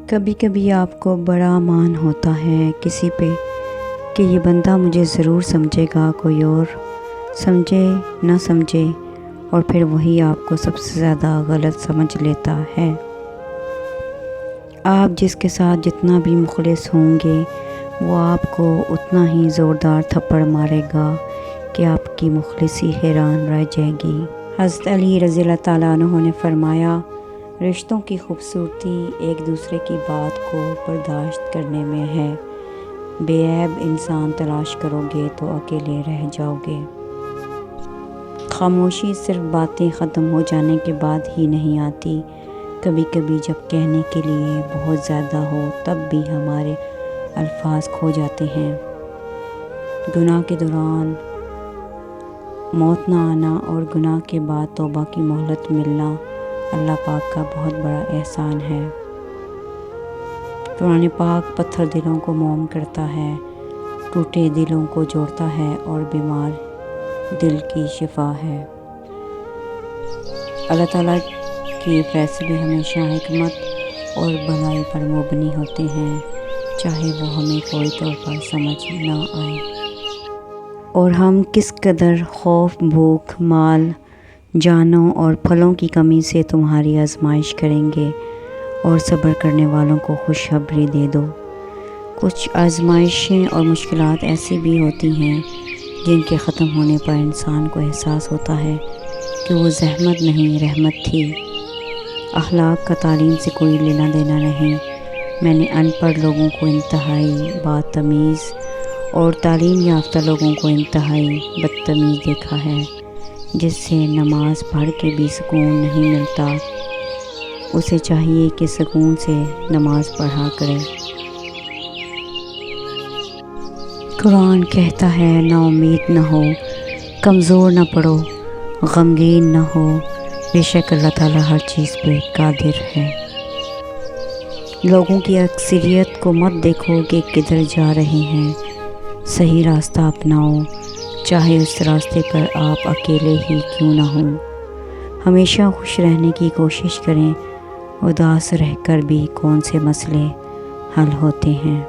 کبھی کبھی آپ کو بڑا مان ہوتا ہے کسی پہ کہ یہ بندہ مجھے ضرور سمجھے گا، کوئی اور سمجھے نہ سمجھے، اور پھر وہی آپ کو سب سے زیادہ غلط سمجھ لیتا ہے۔ آپ جس کے ساتھ جتنا بھی مخلص ہوں گے وہ آپ کو اتنا ہی زوردار تھپڑ مارے گا کہ آپ کی مخلصی حیران رہ جائے گی۔ حضرت علی رضی اللہ تعالیٰ عنہ نے فرمایا، رشتوں کی خوبصورتی ایک دوسرے کی بات کو برداشت کرنے میں ہے۔ بے عیب انسان تلاش کرو گے تو اکیلے رہ جاؤ گے۔ خاموشی صرف باتیں ختم ہو جانے کے بعد ہی نہیں آتی، کبھی کبھی جب کہنے کے لیے بہت زیادہ ہو تب بھی ہمارے الفاظ کھو جاتے ہیں۔ گناہ کے دوران موت نہ آنا اور گناہ کے بعد توبہ کی مہلت ملنا اللہ پاک کا بہت بڑا احسان ہے۔ قرآن پاک پتھر دلوں کو موم کرتا ہے، ٹوٹے دلوں کو جوڑتا ہے اور بیمار دل کی شفا ہے۔ اللہ تعالیٰ کے فیصلے ہمیشہ حکمت اور بھلائی پر مبنی ہوتے ہیں، چاہے وہ ہمیں فوری طور پر سمجھ نہ آئے۔ اور ہم کس قدر خوف، بھوک، مال، جانوں اور پھلوں کی کمی سے تمہاری آزمائش کریں گے، اور صبر کرنے والوں کو خوشخبری دے دو۔ کچھ آزمائشیں اور مشکلات ایسی بھی ہوتی ہیں جن کے ختم ہونے پر انسان کو احساس ہوتا ہے کہ وہ زحمت نہیں رحمت تھی۔ اخلاق کا تعلیم سے کوئی لینا دینا نہیں۔ میں نے ان پڑھ لوگوں کو انتہائی بدتمیز اور تعلیم یافتہ لوگوں کو انتہائی بدتمیز دیکھا ہے۔ جس سے نماز پڑھ کے بھی سکون نہیں ملتا، اسے چاہیے کہ سکون سے نماز پڑھا کرے۔ قرآن کہتا ہے، نا امید نہ ہو، کمزور نہ پڑو، غمگین نہ ہو، بے شک اللہ تعالیٰ ہر چیز پہ قادر ہے۔ لوگوں کی اکثریت کو مت دیکھو کہ کدھر جا رہے ہیں، صحیح راستہ اپناؤ، چاہے اس راستے پر آپ اکیلے ہی کیوں نہ ہوں۔ ہمیشہ خوش رہنے کی کوشش کریں، اداس رہ کر بھی کون سے مسئلے حل ہوتے ہیں۔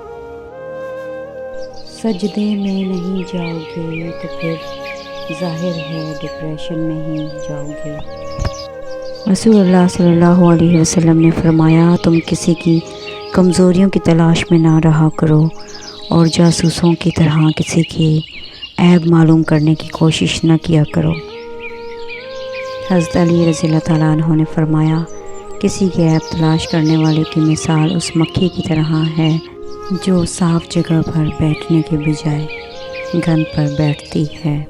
سجدے میں نہیں جاؤ گے تو پھر ظاہر ہے ڈپریشن میں ہی جاؤ گے۔ رسول اللہ صلی اللہ علیہ وسلم نے فرمایا، تم کسی کی کمزوریوں کی تلاش میں نہ رہا کرو اور جاسوسوں کی طرح کسی کی عیب معلوم کرنے کی کوشش نہ کیا کرو۔ حضرت علی رضی اللہ تعالیٰ عنہ نے فرمایا، کسی کے عیب تلاش کرنے والے کی مثال اس مکھی کی طرح ہے جو صاف جگہ پر بیٹھنے کے بجائے گند پر بیٹھتی ہے۔